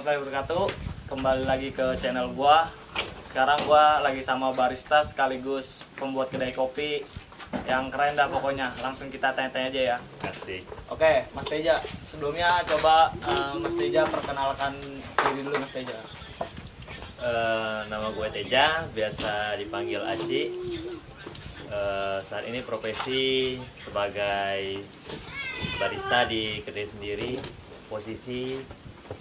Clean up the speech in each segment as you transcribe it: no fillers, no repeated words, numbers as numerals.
warahmatullahi wabarakatuh. Kembali lagi ke channel gua. Sekarang gua lagi sama barista sekaligus pembuat kedai kopi yang keren dah pokoknya. Langsung kita tanya-tanya aja ya. Asik. Oke, Mas Teja. Sebelumnya coba Mas Teja perkenalkan diri dulu, Mas Teja. Nama gue Teja, biasa dipanggil Aci. Saat ini profesi sebagai barista di kedai sendiri, posisi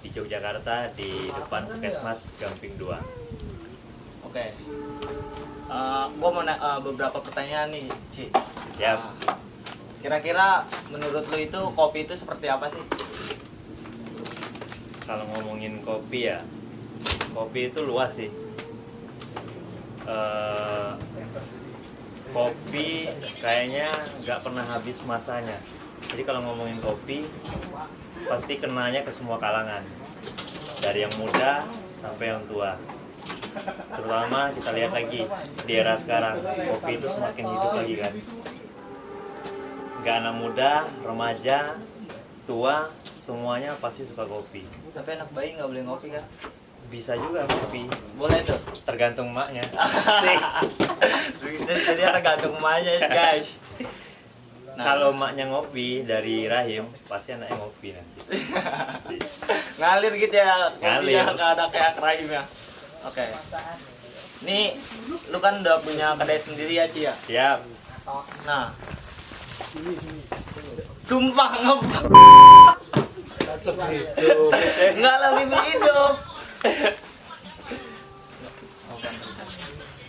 di Yogyakarta di depan Puskesmas Gamping 2. Oke. Gua mau beberapa pertanyaan nih, Ci. Siap. Kira-kira menurut lu itu kopi itu seperti apa sih? Kalau ngomongin kopi ya, kopi itu luas sih. Kopi kayaknya nggak pernah habis masanya. Jadi kalau ngomongin kopi, pasti kenanya ke semua kalangan, dari yang muda sampai yang tua. Terutama kita lihat lagi di era sekarang, kopi itu semakin hidup lagi kan. Nggak anak muda, remaja, tua, semuanya pasti suka kopi. Tapi anak bayi nggak boleh ngopi kan? Bisa juga kopi, Boleh tuh. tergantung maknya. Jadi tergantung emaknya guys. Nah, Kalau maknya ngopi dari rahim, pasti anaknya ngopi nanti. ngalir gitu ya, Ngalir. kopinya nggak ada kayak rahim ya. Oke. Nih, lu kan udah punya kedai sendiri ya, Ci ya? Siap. Nah. Sumpah nggak lebih hidup.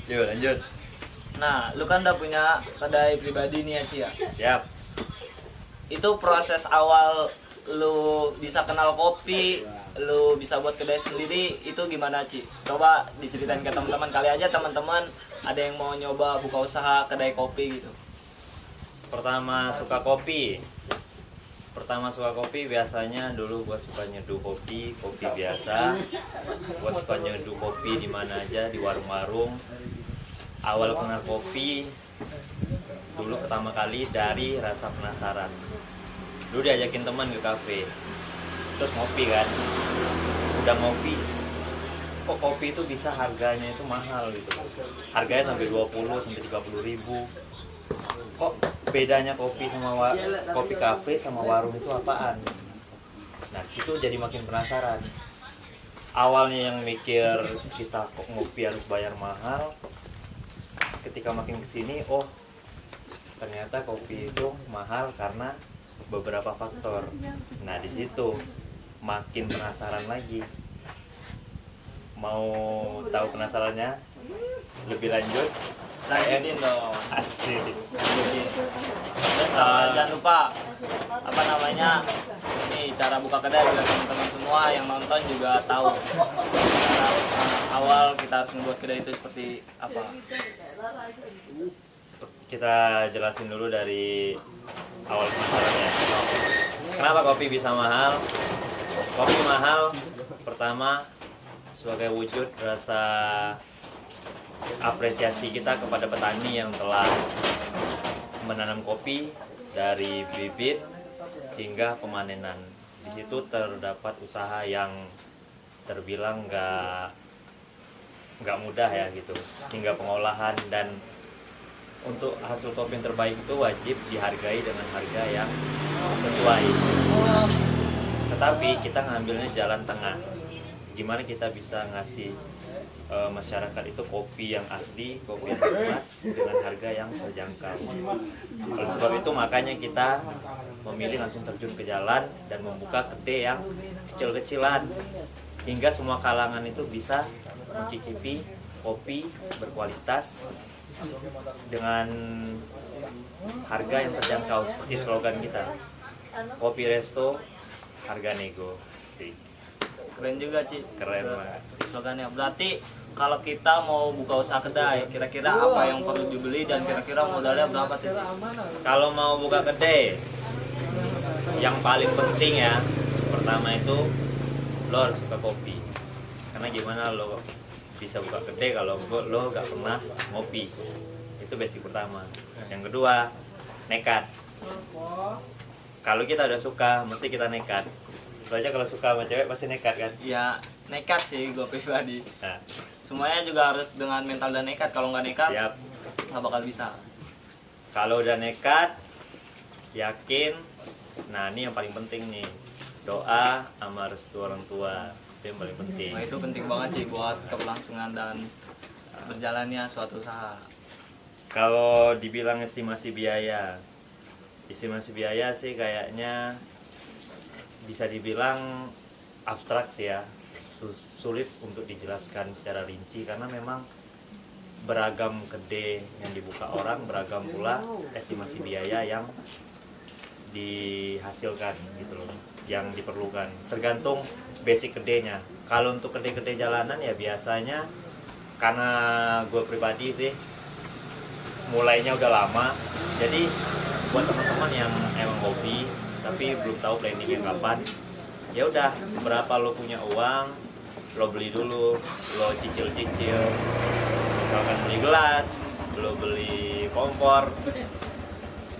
Yuk lanjut. Nah, lu kan udah punya kedai pribadi nih ya, Ci ya? Siap. Itu proses awal lu bisa kenal kopi, lu bisa buat kedai sendiri, itu gimana, Ci? Coba diceritain ke teman-teman, kali aja teman-teman ada yang mau nyoba buka usaha kedai kopi gitu. Pertama suka kopi biasanya dulu gua suka nyeduh kopi biasa. Gua suka nyeduh kopi di mana aja, di warung-warung. Awal kenal kopi dulu pertama kali dari rasa penasaran. Dulu diajakin teman ke kafe, terus ngopi kan. Udah ngopi, kok kopi itu bisa harganya itu mahal gitu. Harganya sampai 20 sampai 30 ribu. Kok bedanya kopi sama kopi kafe sama warung itu apaan? Nah, itu jadi makin penasaran. Awalnya yang mikir kita kok ngopi harus bayar mahal. Ketika makin kesini, oh ternyata kopi itu mahal karena beberapa faktor. Nah, di situ makin penasaran lagi. Mau tahu penasarannya lebih lanjut? Lanjutin dong. Asik. Terus jangan lupa apa namanya, nih cara buka kedai biar teman-teman semua yang nonton juga tahu cara awal kita harus membuat kedai itu seperti apa. Kita jelasin dulu dari awal penasarannya. Kenapa kopi bisa mahal? Kopi mahal pertama sebagai wujud rasa apresiasi kita kepada petani yang telah menanam kopi dari bibit hingga pemanenan. Di situ terdapat usaha yang terbilang nggak mudah ya gitu, hingga pengolahan, dan untuk hasil kopi yang terbaik itu wajib dihargai dengan harga yang sesuai. Tetapi kita ngambilnya jalan tengah, gimana kita bisa ngasih masyarakat itu kopi yang asli, kopi yang nikmat dengan harga yang terjangkau. Oleh sebab itu makanya kita memilih langsung terjun ke jalan dan membuka kedai yang kecil-kecilan hingga semua kalangan itu bisa mencicipi kopi berkualitas dengan harga yang terjangkau, seperti slogan kita, kopi resto harga nego. Keren juga, Ci. Keren banget Slogannya. Berarti kalau kita mau buka usaha kedai, kira-kira apa yang perlu dibeli dan kira-kira modalnya berapa, Ci? Kalau mau buka kedai, yang paling penting ya, pertama itu lo harus suka kopi. Karena gimana lo bisa buka kedai kalau lo gak pernah ngopi? Itu basic pertama. Yang kedua, nekat. Kalau kita udah suka, mesti kita nekat. Lu aja kalau suka sama cewek pasti nekat kan? Ya nekat sih gue pribadi. Nah, Semuanya juga harus dengan mental dan nekat. Kalau nggak nekat siap. nggak bakal bisa. Kalau udah nekat, yakin. Nah, ini yang paling penting nih. Doa sama restu orang tua. Itu yang paling penting. Nah, itu penting banget sih buat keberlangsungan dan berjalannya suatu usaha. Kalau dibilang estimasi biaya sih kayaknya bisa dibilang abstrak sih ya, sulit untuk dijelaskan secara rinci karena memang beragam kedai yang dibuka orang, beragam pula estimasi biaya yang dihasilkan gitu loh, yang diperlukan tergantung basic kedainya. Kalau untuk kedai-kedai jalanan ya biasanya, karena gue pribadi sih mulainya udah lama, jadi buat teman-teman yang emang hobi tapi belum tahu planningnya kapan, ya udah berapa lo punya uang, lo beli dulu, lo cicil-cicil, misalkan beli gelas, lo beli kompor,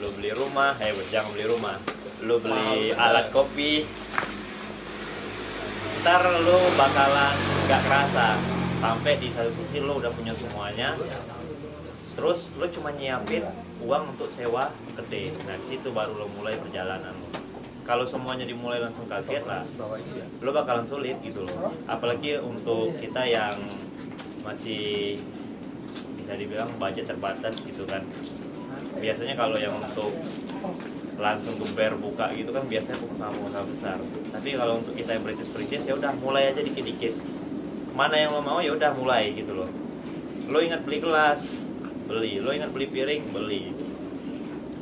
lo beli rumah, jangan beli rumah, lo beli alat kopi, ntar lo bakalan nggak kerasa sampai di satu sisi lo udah punya semuanya, terus lo cuma nyiapin uang untuk sewa kedai. Nah, di situ baru lo mulai perjalanan lo. Kalau semuanya dimulai langsung kaget lah, lo bakalan sulit gitu loh. Apalagi untuk kita yang masih bisa dibilang budget terbatas gitu kan. Biasanya kalau yang untuk langsung geber buka gitu kan biasanya pengusaha-pengusaha besar. Tapi kalau untuk kita yang berintis ya udah mulai aja dikit-dikit. Mana yang lo mau ya udah mulai gitu loh. Lo ingat beli gelas, beli. Lo ingat beli piring, beli.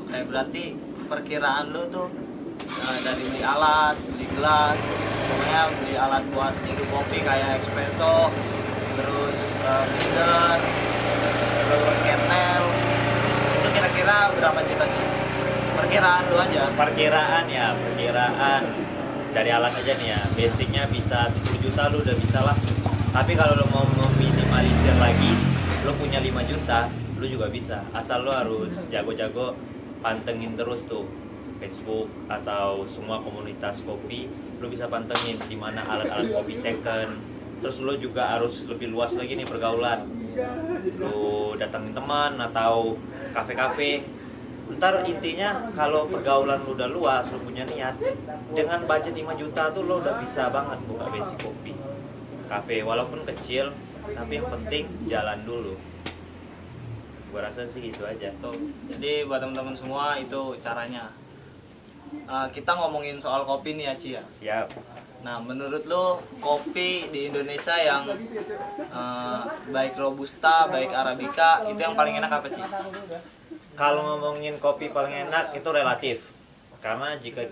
Oke, berarti perkiraan lu tuh dari beli alat, beli gelas, pokoknya beli alat buat nyeduh kopi kayak espresso, terus blender, terus kettle, itu kira-kira berapa juta sih? Perkiraan lu aja. Perkiraan dari alat aja nih ya, basicnya bisa 10 juta lu udah bisa lah. Tapi kalau lo mau meminimalisir lagi, lo punya 5 juta, lo juga bisa. Asal lo harus jago-jago pantengin terus tuh Facebook atau semua komunitas kopi, lo bisa pantengin di mana alat-alat kopi second. Terus lo juga harus lebih luas lagi nih pergaulan. Lo datangin teman atau kafe-kafe. Ntar intinya kalau pergaulan lo udah luas, lo punya niat, dengan budget 5 juta tuh lo udah bisa banget buka basic kopi. Kafe walaupun kecil, tapi yang penting jalan dulu. Gua rasa sih gitu aja. Tuh. Jadi buat teman-teman semua itu caranya. Kita ngomongin soal kopi nih ya Ci ya. Siap. Nah, menurut lo kopi di Indonesia yang baik robusta, baik arabica, itu yang paling enak apa Ci? Kalau ngomongin kopi paling enak itu relatif. Karena jika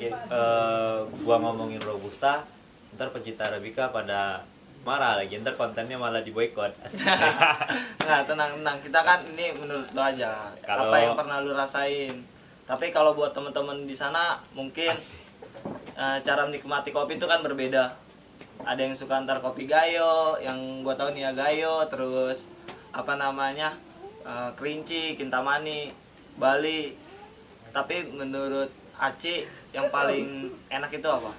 gua ngomongin robusta, ntar pecinta arabica pada marah lagi, ntar kontennya malah diboykot. Nah, tenang, kita kan ini menurut lo aja. Kalau apa yang pernah lo rasain. Tapi kalau buat teman-teman di sana mungkin cara menikmati kopi itu kan berbeda. Ada yang suka antar kopi gayo, yang gua tahu nih ya gayo, terus apa namanya kerinci, kintamani, Bali. Tapi menurut Aci yang paling enak itu apa?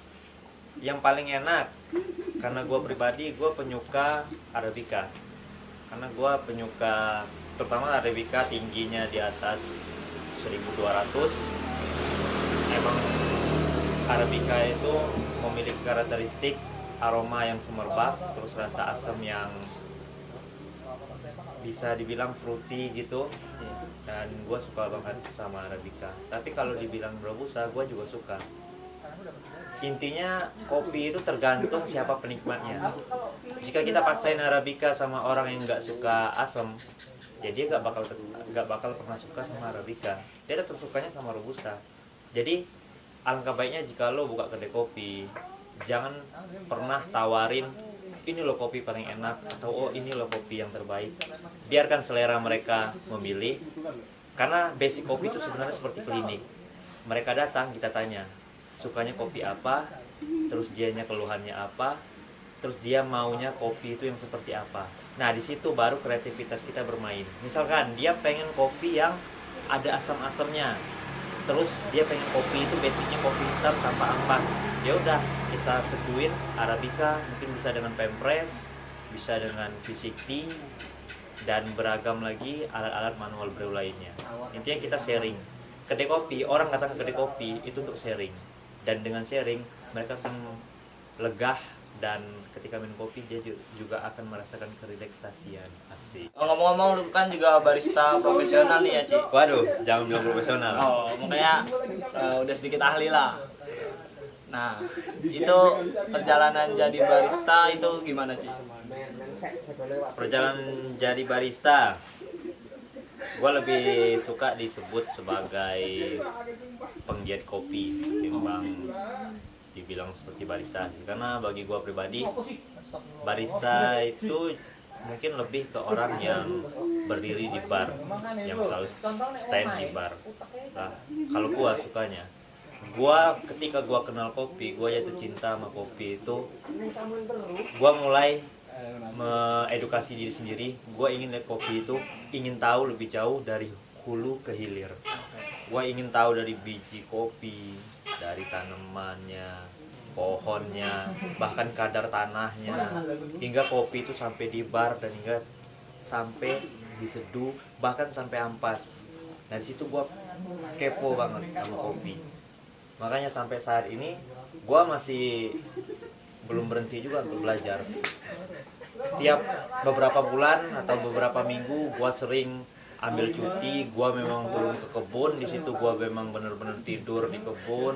Yang paling enak, karena gue pribadi gue penyuka arabica. Karena gue penyuka terutama arabica tingginya di atas 1200. Emang arabica itu memiliki karakteristik aroma yang semerbak, terus rasa asam yang bisa dibilang fruity gitu. Dan gue suka banget sama arabica. Tapi kalau dibilang robusta gue juga suka. Intinya kopi itu tergantung siapa penikmatnya. Jika kita paksain arabica sama orang yang nggak suka asam, ya dia nggak bakal pernah suka sama arabica. Dia tetap sukanya sama robusta. Jadi alangkah baiknya jika lo buka kedai kopi, jangan pernah tawarin ini lo kopi paling enak atau oh ini lo kopi yang terbaik. Biarkan selera mereka memilih. Karena basic kopi itu sebenarnya seperti klinik. Mereka datang, kita tanya sukanya kopi apa, terus dianya keluhannya apa, terus dia maunya kopi itu yang seperti apa. Nah, di situ baru kreativitas kita bermain. Misalkan dia pengen kopi yang ada asam-asamnya, terus dia pengen kopi itu basicnya kopi hitam tanpa ampas, ya udah kita seduin Arabica, mungkin bisa dengan Pempres, bisa dengan V60, dan beragam lagi alat-alat manual brew lainnya. Intinya kita sharing. Kedai kopi, orang datang ke kedai kopi itu untuk sharing, dan dengan sharing mereka akan legah, dan ketika minum kopi dia juga akan merasakan kerelaksasian. Asik. Ngomong-ngomong, lu kan juga barista profesional nih ya, Ci? Waduh, jangan bilang profesional. Oh, makanya udah sedikit ahli lah. Nah, itu perjalanan jadi barista itu gimana, Ci? Perjalanan jadi barista, gue lebih suka disebut sebagai penggiat kopi ketimbang dibilang seperti barista, karena bagi gue pribadi barista itu mungkin lebih ke orang yang berdiri di bar, yang selalu stand di bar. Nah, kalau gue sukanya, ketika gue kenal kopi, gue jatuh cinta sama kopi itu, gue mulai mengedukasi diri sendiri. Gue ingin lihat kopi itu, ingin tahu lebih jauh dari hulu ke hilir. Gue ingin tahu dari biji kopi, dari tanamannya, pohonnya, bahkan kadar tanahnya, hingga kopi itu sampai di bar dan hingga sampai diseduh, bahkan sampai ampas. Nah, di situ gue kepo banget sama kopi. Makanya sampai saat ini gue masih belum berhenti juga untuk belajar. Setiap beberapa bulan atau beberapa minggu gue sering ambil cuti, gue memang turun ke kebun. Di situ gue memang benar-benar tidur di kebun.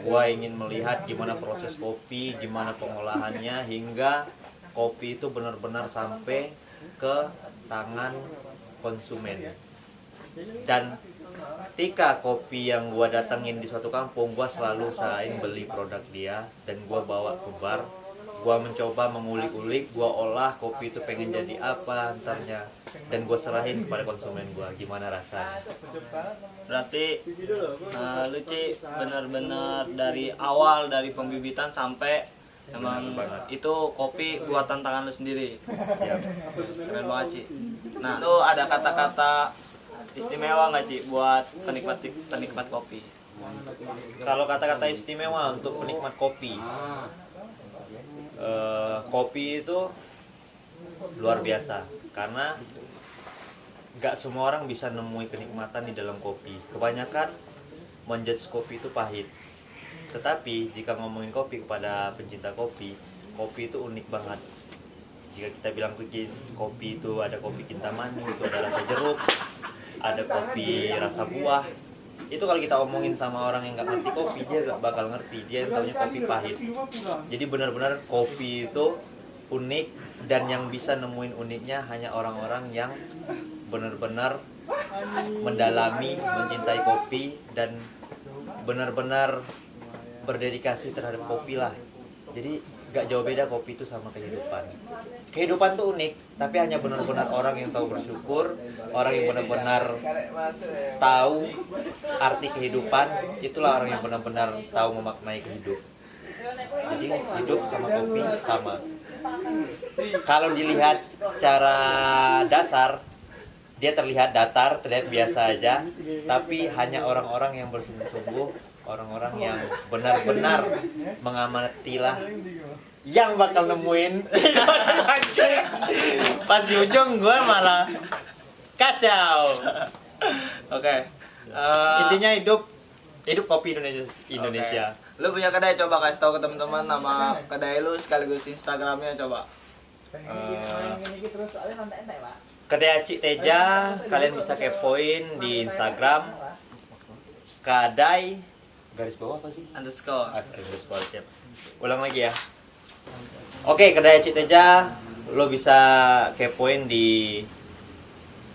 Gue ingin melihat gimana proses kopi, gimana pengolahannya, hingga kopi itu benar-benar sampai ke tangan konsumen. Dan ketika kopi yang gue datengin di suatu kampung, gue selalu usahain beli produk dia dan gue bawa ke bar. Gue mencoba mengulik-ulik, gue olah kopi itu pengen jadi apa antarnya, dan gue serahin kepada konsumen gue gimana rasanya. Berarti lu, Ci, benar-benar dari awal, dari pembibitan sampai emang itu kopi buatan tangan lu sendiri. Siap. Keren banget, Ci. Nah, lu ada kata-kata istimewa nggak, Ci, buat penikmat kopi? Kalau kata-kata istimewa untuk penikmat kopi, kopi itu luar biasa, karena nggak semua orang bisa nemui kenikmatan di dalam kopi. Kebanyakan menjudge kopi itu pahit, tetapi jika ngomongin kopi kepada pencinta kopi, kopi itu unik banget. Jika kita bilang kopi itu ada kopi kintamani, itu ada rasa jeruk, ada kopi rasa buah. Itu kalau kita omongin sama orang yang nggak ngerti kopi, dia nggak bakal ngerti, dia taunya kopi pahit. Jadi benar-benar kopi itu unik, dan yang bisa nemuin uniknya hanya orang-orang yang benar-benar mendalami, mencintai kopi, dan benar-benar berdedikasi terhadap kopi lah. Jadi gak jauh beda kopi itu sama kehidupan. Kehidupan tuh unik, tapi hanya benar-benar orang yang tahu bersyukur, orang yang benar-benar tahu arti kehidupan, itulah orang yang benar-benar tahu memaknai kehidupan. Jadi hidup sama kopi sama. Kalau dilihat secara dasar, dia terlihat datar, terlihat biasa aja, tapi hanya orang-orang yang bersungguh-sungguh, orang-orang yang benar-benar mengamatilah yang bakal nemuin. Pas di ujung gue malah kacau. Oke. Intinya hidup kopi Indonesia. Okay. Lu punya kedai, coba kasih tahu ke teman-teman nama kedai lu sekaligus Instagramnya, coba. Kedai Acik Teja, kalian bisa kepoin di Instagram. Kadai garis bawah apa sih? _. Siap. Ulang lagi ya. Oke, kedai Acik Teja lo bisa kepoin di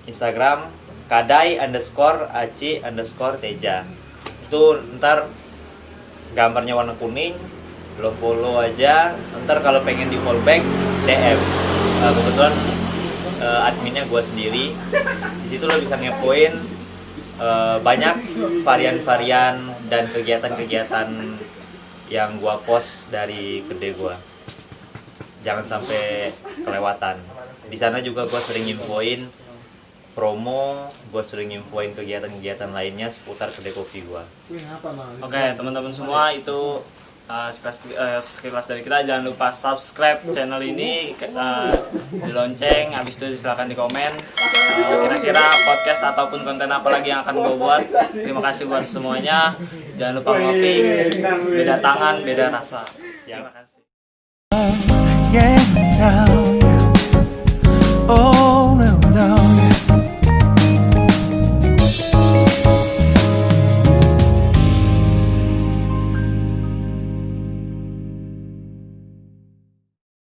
Instagram kadai_Acik_Teja. Itu ntar gambarnya warna kuning, lo follow aja. Ntar kalau pengen di follow back, DM. Kebetulan adminnya gue sendiri. Di situ lo bisa ngepoin banyak varian-varian dan kegiatan-kegiatan yang gue post dari kedai gue. Jangan sampai kelewatan. Di sana juga gue sering infoin promo, gue sering infoin kegiatan-kegiatan lainnya seputar kedai kopi gue. Oke, teman-teman semua, itu sekilas dari kita. Jangan lupa subscribe channel ini, di lonceng, habis itu silakan di komen kira-kira podcast ataupun konten apa lagi yang akan gue buat. Terima kasih buat semuanya. Jangan lupa ngopi, beda tangan beda rasa. Terima kasih.